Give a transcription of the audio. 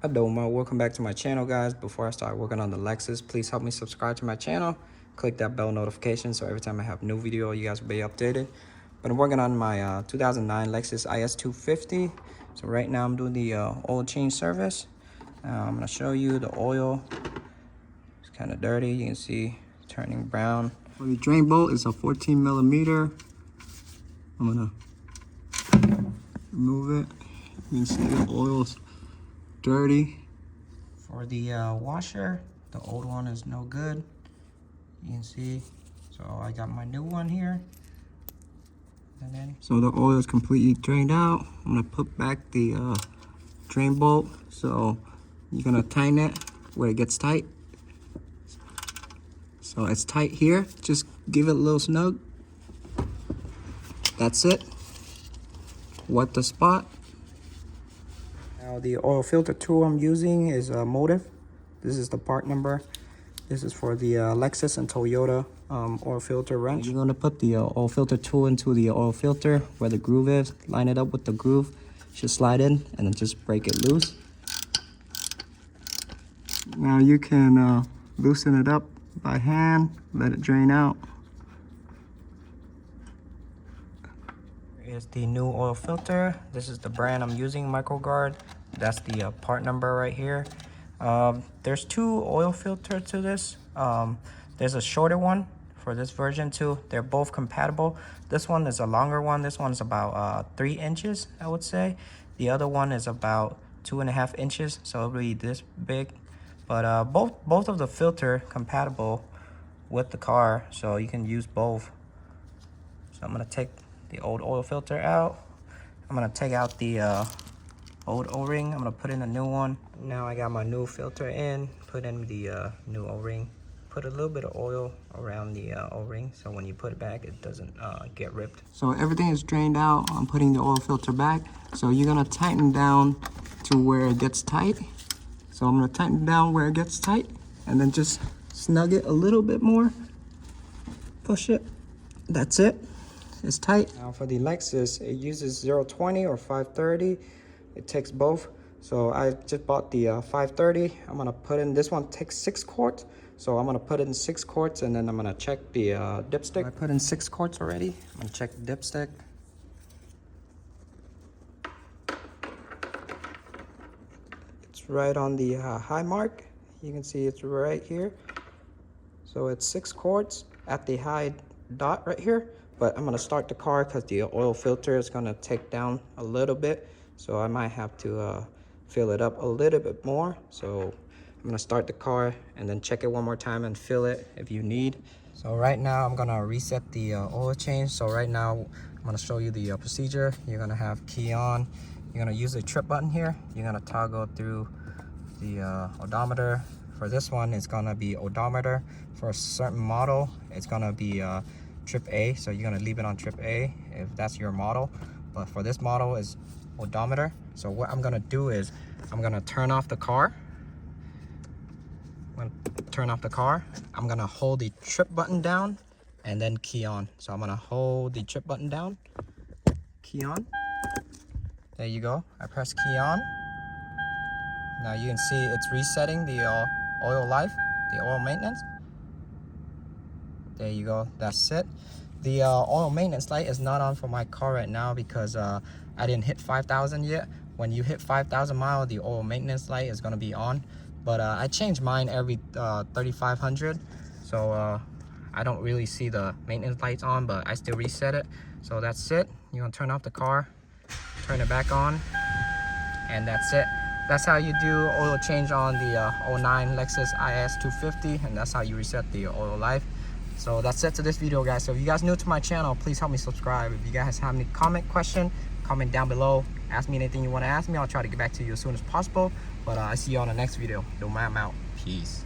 Adoma, welcome back to my channel, guys. Before I start working on the Lexus, please help me subscribe to my channel. Click that bell notification so every time I have a new video, you guys will be updated. But I'm working on my 2009 Lexus IS 250. So right now I'm doing the oil change service. I'm gonna show you the oil. It's kind of dirty. You can see it's turning brown. For the drain bolt is a 14 millimeter. I'm gonna remove it. You can see the oil's dirty. For the washer, the old one is no good. You can see, so I got my new one here. And then, so the oil is completely drained out. I'm gonna put back the drain bolt. So you're gonna tighten it where it gets tight. So it's tight here. Just give it a little snug. That's it. Wet the spot. Now the oil filter tool I'm using is a Motive. This is the part number. This is for the Lexus and Toyota oil filter wrench. You're gonna put the oil filter tool into the oil filter where the groove is. Line it up with the groove. Should slide in and then just break it loose. Now you can loosen it up by hand. Let it drain out. Here's the new oil filter. This is the brand I'm using, MicroGuard. That's the part number right here. There's two oil filters to this. There's a shorter one for this version too. They're both compatible. This one is a longer one. This one's about 3 inches, I would say. The other one is about 2.5 inches, so it'll be this big. But both of the filter compatible with the car, so you can use both. So I'm gonna take the old oil filter out. I'm gonna take out the old O-ring. I'm gonna put in a new one. Now I got my new filter in, put in the new O-ring. Put a little bit of oil around the O-ring so when you put it back, it doesn't get ripped. So everything is drained out. I'm putting the oil filter back. So you're gonna tighten down to where it gets tight. So I'm gonna tighten down where it gets tight and then just snug it a little bit more. Push it. That's it. It's tight. Now for the Lexus, it uses 020 or 530. It takes both. So I just bought the 530. I'm gonna put in, this one takes 6 quarts. So I'm gonna put in 6 quarts and then I'm gonna check the dipstick. I put in 6 quarts already. I'm gonna check the dipstick. It's right on the high mark. You can see it's right here. So it's 6 quarts at the high dot right here. But I'm gonna start the car because the oil filter is gonna take down a little bit. So I might have to fill it up a little bit more. So I'm gonna start the car and then check it one more time and fill it if you need. So right now I'm gonna reset the oil change. So right now I'm gonna show you the procedure. You're gonna have key on. You're gonna use the trip button here. You're gonna toggle through the odometer. For this one, it's gonna be odometer. For a certain model, it's gonna be trip A, so you're gonna leave it on trip A if that's your model. But for this model is odometer. So what I'm gonna do is I'm gonna turn off the car. I'm gonna turn off the car. I'm gonna hold the trip button down and then key on. So I'm gonna hold the trip button down, key on. There you go. I press key on. Now you can see it's resetting the oil life, the oil maintenance. There you go, that's it. The oil maintenance light is not on for my car right now because I didn't hit 5,000 yet. When you hit 5,000 miles, the oil maintenance light is gonna be on. But I change mine every 3,500. So I don't really see the maintenance lights on, but I still reset it. So that's it. You're gonna turn off the car, turn it back on, and that's it. That's how you do oil change on the 09 Lexus IS 250, and that's how you reset the oil life. So that's it to this video, guys. So if you guys new to my channel, please help me subscribe. If you guys have any question, comment down below. Ask me anything you want to ask me. I'll try to get back to you as soon as possible. But I see you on the next video. I'm out. Peace.